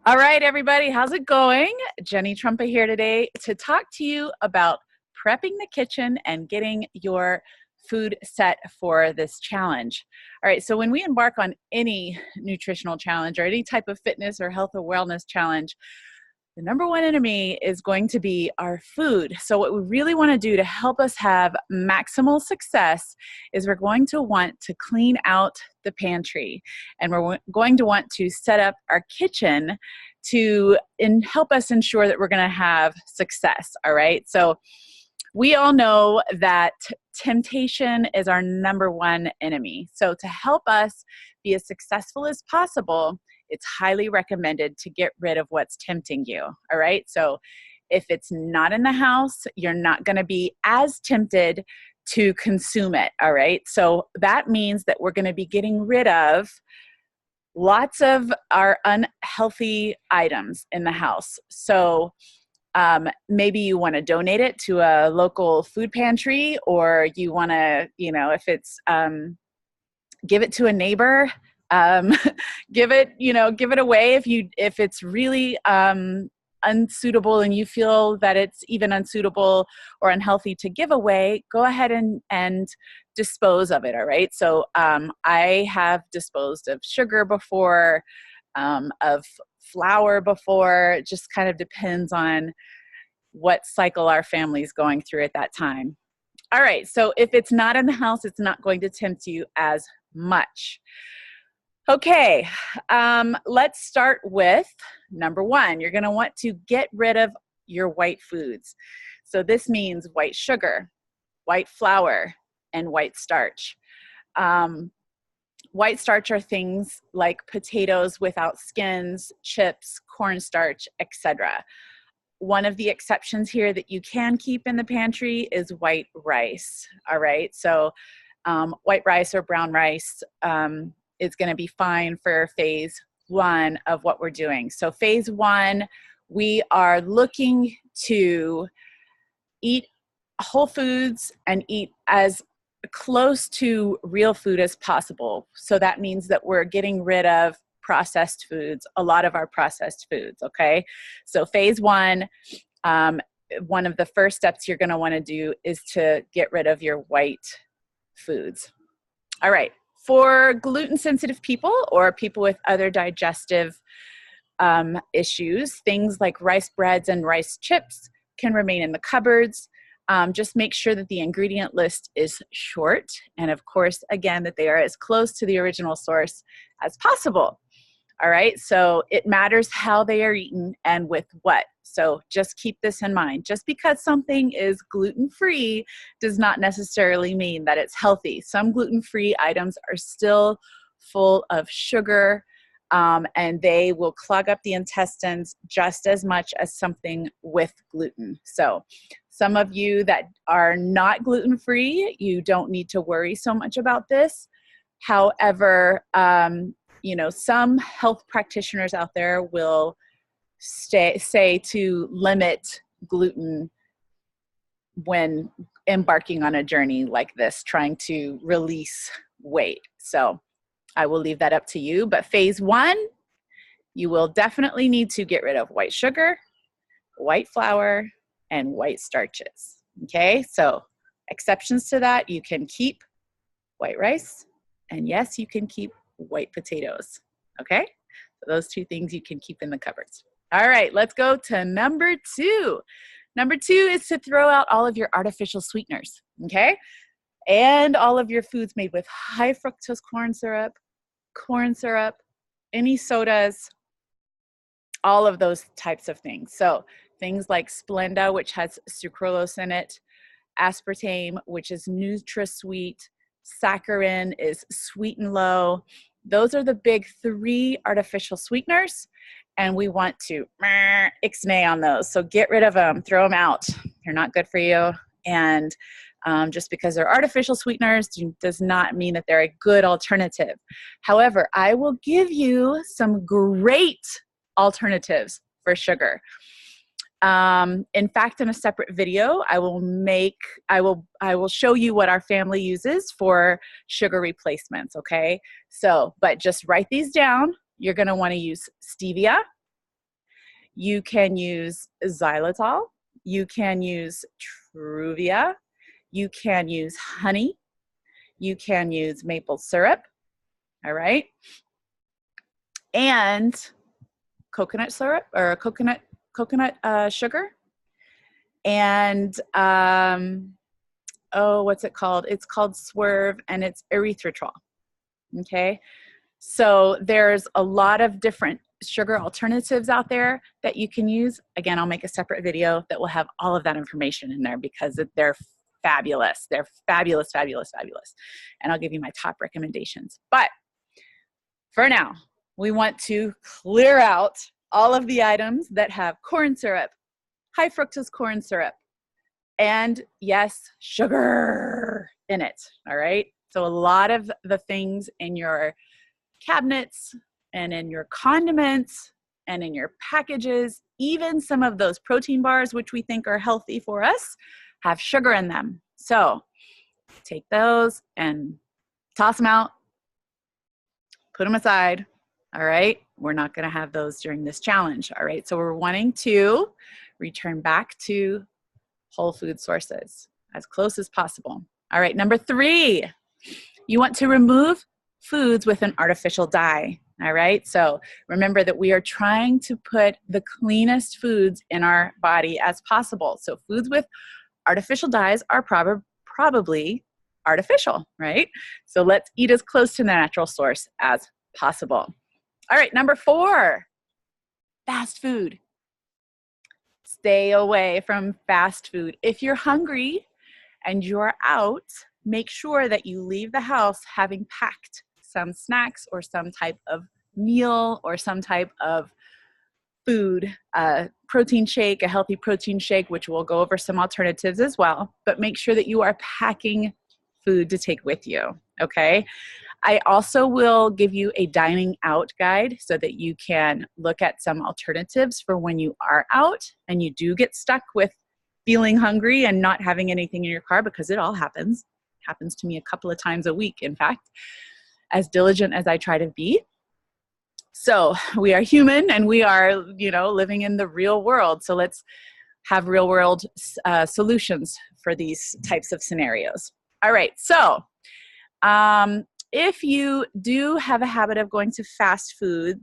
All right, everybody, how's it going? Jenny Trumpa here today to talk to you about prepping the kitchen and getting your food set for this challenge. All right, so when we embark on any nutritional challenge or any type of fitness or health or wellness challenge, the number one enemy is going to be our food. So what we really want to do to help us have maximal success is we're going to want to clean out the pantry, and we're going to want to set up our kitchen to help us ensure that we're going to have success. All right. So we all know that temptation is our number one enemy. So to help us be as successful as possible, it's highly recommended to get rid of what's tempting you. All right. So if it's not in the house, you're not going to be as tempted to consume it. All right. So that means that we're going to be getting rid of lots of our unhealthy items in the house. So maybe you want to donate it to a local food pantry, or you want to, if it's give it to a neighbor, give it away if it's really unsuitable and you feel that it's even unsuitable or unhealthy to give away, go ahead and dispose of it. All right. So I have disposed of sugar before, of flour before. It just kind of depends on what cycle our family is going through at that time. All right. So if it's not in the house, it's not going to tempt you as much. Okay, let's start with number one. You're going to want to get rid of your white foods. So this means white sugar, white flour, and white starch. White starch are things like potatoes without skins, chips, cornstarch, etc. One of the exceptions here that you can keep in the pantry is white rice. All right, so white rice or brown rice is going to be fine for phase one of what we're doing. So phase one, we are looking to eat whole foods and eat as close to real food as possible. So that means that we're getting rid of processed foods, a lot of our processed foods, okay? So phase one, one of the first steps you're going to want to do is to get rid of your white foods. All right. For gluten-sensitive people or people with other digestive issues, things like rice breads and rice chips can remain in the cupboards. Just make sure that the ingredient list is short, and of course, again, that they are as close to the original source as possible. All right, so it matters how they are eaten and with what. So just keep this in mind. Just because something is gluten-free does not necessarily mean that it's healthy. Some gluten-free items are still full of sugar, and they will clog up the intestines just as much as something with gluten. So some of you that are not gluten-free, you don't need to worry so much about this. However, some health practitioners out there will say to limit gluten when embarking on a journey like this, trying to release weight. So I will leave that up to you. But phase one, you will definitely need to get rid of white sugar, white flour, and white starches. Okay, so exceptions to that, you can keep white rice, and yes, you can keep white potatoes. Okay, so those two things you can keep in the cupboards. All right, let's go to number two. Number two is to throw out all of your artificial sweeteners, okay? And all of your foods made with high fructose corn syrup, any sodas, all of those types of things. So things like Splenda, which has sucralose in it, aspartame, which is NutraSweet, saccharin is sweet and low. Those are the big three artificial sweeteners, and we want to ixnay on those. So get rid of them, throw them out. They're not good for you. And just because they're artificial sweeteners does not mean that they're a good alternative. However, I will give you some great alternatives for sugar. In fact, in a separate video, I will show you what our family uses for sugar replacements. Okay. So, but just write these down. You're going to want to use stevia, You can use xylitol. You can use Truvia. You can use honey. You can use maple syrup. All right. And coconut syrup or coconut sugar. And what's it called? It's called Swerve, and it's erythritol. Okay. So there's a lot of different sugar alternatives out there that you can use. Again, I'll make a separate video that will have all of that information in there because they're fabulous. They're fabulous, fabulous, fabulous. And I'll give you my top recommendations. But for now, we want to clear out all of the items that have corn syrup, high fructose corn syrup, and yes, sugar in it. All right. So a lot of the things in your cabinets and in your condiments and in your packages, even some of those protein bars, which we think are healthy for us, have sugar in them. So take those and toss them out, put them aside. All right. We're not going to have those during this challenge. All right. So we're wanting to return back to whole food sources as close as possible. All right. Number 3, you want to remove foods with an artificial dye. All right. So remember that we are trying to put the cleanest foods in our body as possible. So foods with artificial dyes are probably artificial, right? So let's eat as close to the natural source as possible. All right. Number 4, fast food. Stay away from fast food. If you're hungry and you're out, make sure that you leave the house having packed some snacks or some type of meal or some type of food, protein shake, a healthy protein shake, which we'll go over some alternatives as well, but make sure that you are packing food to take with you, okay? I also will give you a dining out guide so that you can look at some alternatives for when you are out and you do get stuck with feeling hungry and not having anything in your car, because it all happens. It happens to me a couple of times a week, in fact, as diligent as I try to be. So we are human and we are, living in the real world. So let's have real world solutions for these types of scenarios. All right. So if you do have a habit of going to fast food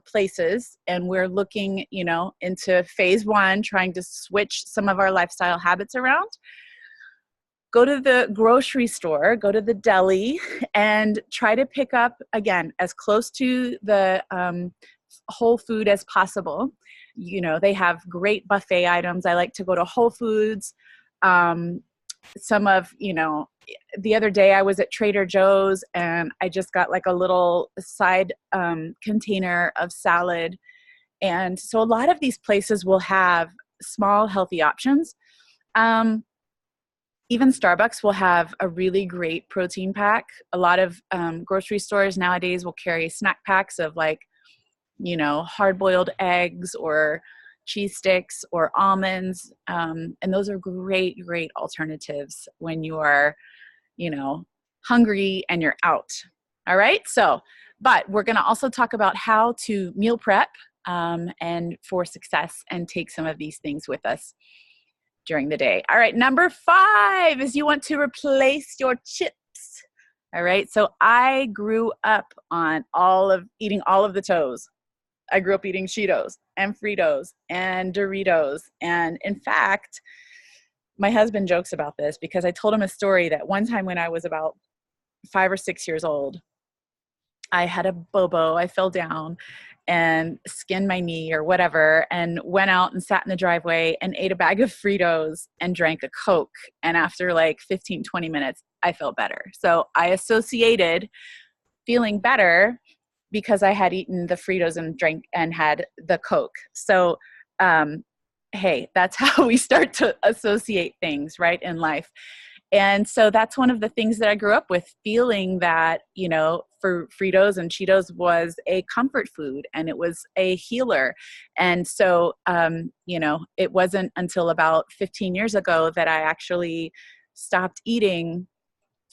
places, and we're looking, into phase 1, trying to switch some of our lifestyle habits around, go to the grocery store, go to the deli, and try to pick up, again, as close to the whole food as possible. They have great buffet items. I like to go to Whole Foods. The other day I was at Trader Joe's and I just got like a little side container of salad. And so a lot of these places will have small, healthy options. Even Starbucks will have a really great protein pack. A lot of grocery stores nowadays will carry snack packs of hard-boiled eggs or cheese sticks or almonds. And those are great, great alternatives when you are, hungry and you're out. All right. But we're going to also talk about how to meal prep and for success and take some of these things with us during the day. All right. Number 5 is you want to replace your chips. All right. So I grew up on eating all of the toes. I grew up eating Cheetos and Fritos and Doritos. And in fact, my husband jokes about this because I told him a story that one time when I was about 5 or 6 years old, I had a bobo. I fell down and skinned my knee or whatever and went out and sat in the driveway and ate a bag of Fritos and drank a Coke. And after like 15, 20 minutes, I felt better. So I associated feeling better because I had eaten the Fritos and drank and had the Coke. So, hey, that's how we start to associate things, right, in life. And so that's one of the things that I grew up with, feeling that, for Fritos and Cheetos was a comfort food and it was a healer. And so, it wasn't until about 15 years ago that I actually stopped eating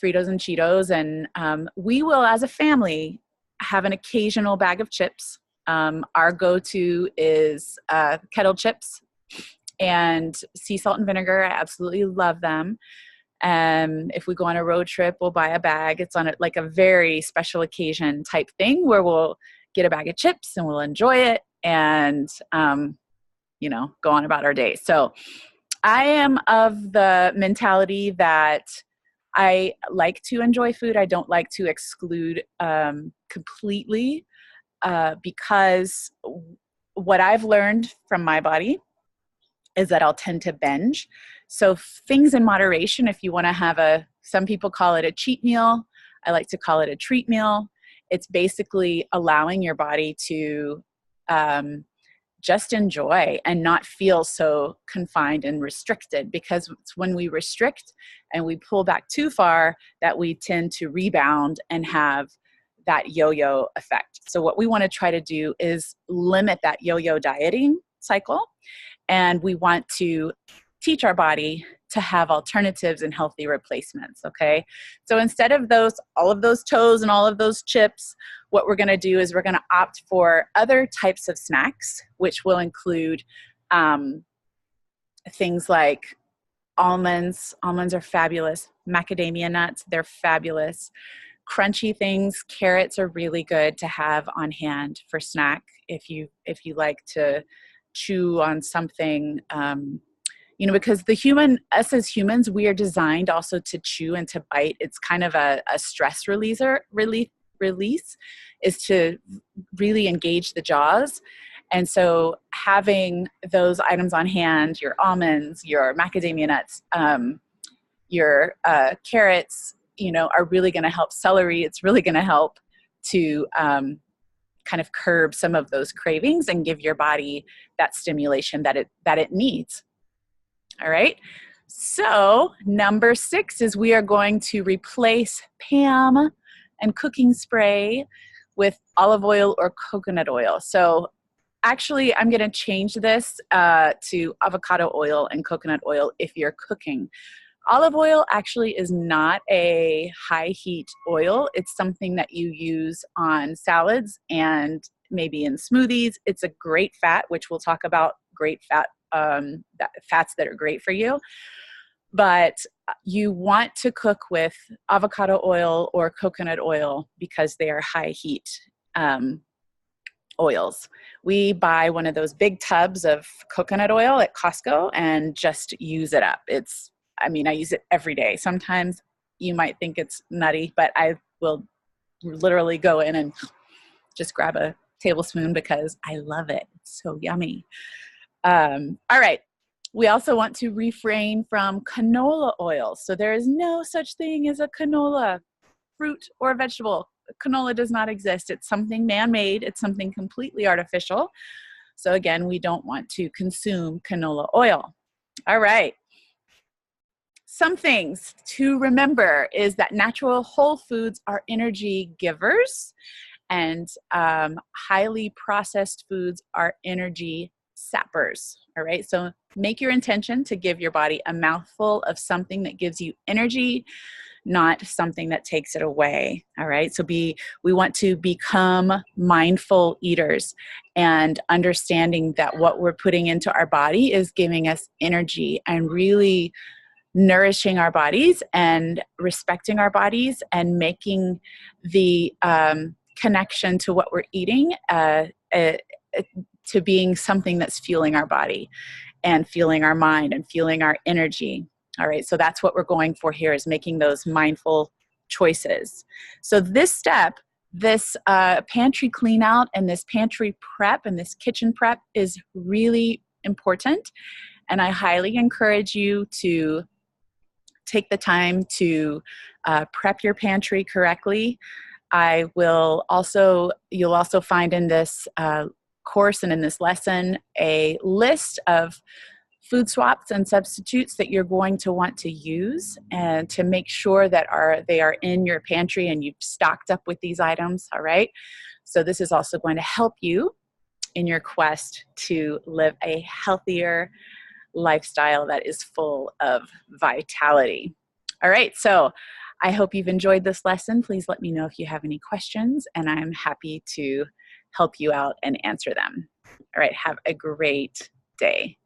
Fritos and Cheetos. And we will, as a family, have an occasional bag of chips. Our go-to is kettle chips and sea salt and vinegar. I absolutely love them. If we go on a road trip, we'll buy a bag. It's on like a very special occasion type thing where we'll get a bag of chips and we'll enjoy it and, go on about our day. So I am of the mentality that I like to enjoy food. I don't like to exclude completely because what I've learned from my body is that I'll tend to binge. So things in moderation, if you want to have some people call it a cheat meal. I like to call it a treat meal. It's basically allowing your body to just enjoy and not feel so confined and restricted, because it's when we restrict and we pull back too far that we tend to rebound and have that yo-yo effect. So what we want to try to do is limit that yo-yo dieting cycle. And we want to teach our body to have alternatives and healthy replacements, okay? So instead of all of those toes and all of those chips, what we're gonna do is we're gonna opt for other types of snacks, which will include things like almonds. Almonds are fabulous. Macadamia nuts, they're fabulous. Crunchy things, carrots are really good to have on hand for snack if you like to chew on something, because us as humans, we are designed also to chew and to bite. It's kind of a stress release is to really engage the jaws. And so having those items on hand, your almonds, your macadamia nuts, your carrots, are really going to help. Celery, it's really going to help to kind of curb some of those cravings and give your body that stimulation that it needs. All right. So number 6 is we are going to replace Pam and cooking spray with olive oil or coconut oil. So actually, I'm going to change this to avocado oil and coconut oil if you're cooking. Olive oil actually is not a high heat oil. It's something that you use on salads and maybe in smoothies. It's a great fat, which we'll talk about great fat, fats that are great for you. But you want to cook with avocado oil or coconut oil because they are high heat oils. We buy one of those big tubs of coconut oil at Costco and just use it up. I use it every day. Sometimes you might think it's nutty, but I will literally go in and just grab a tablespoon because I love it. It's so yummy. All right. We also want to refrain from canola oil. So there is no such thing as a canola, fruit or vegetable. Canola does not exist. It's something man-made. It's something completely artificial. So again, we don't want to consume canola oil. All right. Some things to remember is that natural whole foods are energy givers, and highly processed foods are energy sappers. All right, so make your intention to give your body a mouthful of something that gives you energy, not something that takes it away. All right, so we want to become mindful eaters and understanding that what we're putting into our body is giving us energy, and really nourishing our bodies and respecting our bodies and making the connection to what we're eating to being something that's fueling our body and fueling our mind and fueling our energy. All right, so that's what we're going for here, is making those mindful choices. So this step, this pantry clean out and this pantry prep and this kitchen prep is really important. And I highly encourage you to take the time to prep your pantry correctly. You'll also find in this course and in this lesson a list of food swaps and substitutes that you're going to want to use, and to make sure that they are in your pantry and you've stocked up with these items. All right. So this is also going to help you in your quest to live a healthier lifestyle that is full of vitality. All right, so I hope you've enjoyed this lesson. Please let me know if you have any questions, and I'm happy to help you out and answer them. All right, have a great day.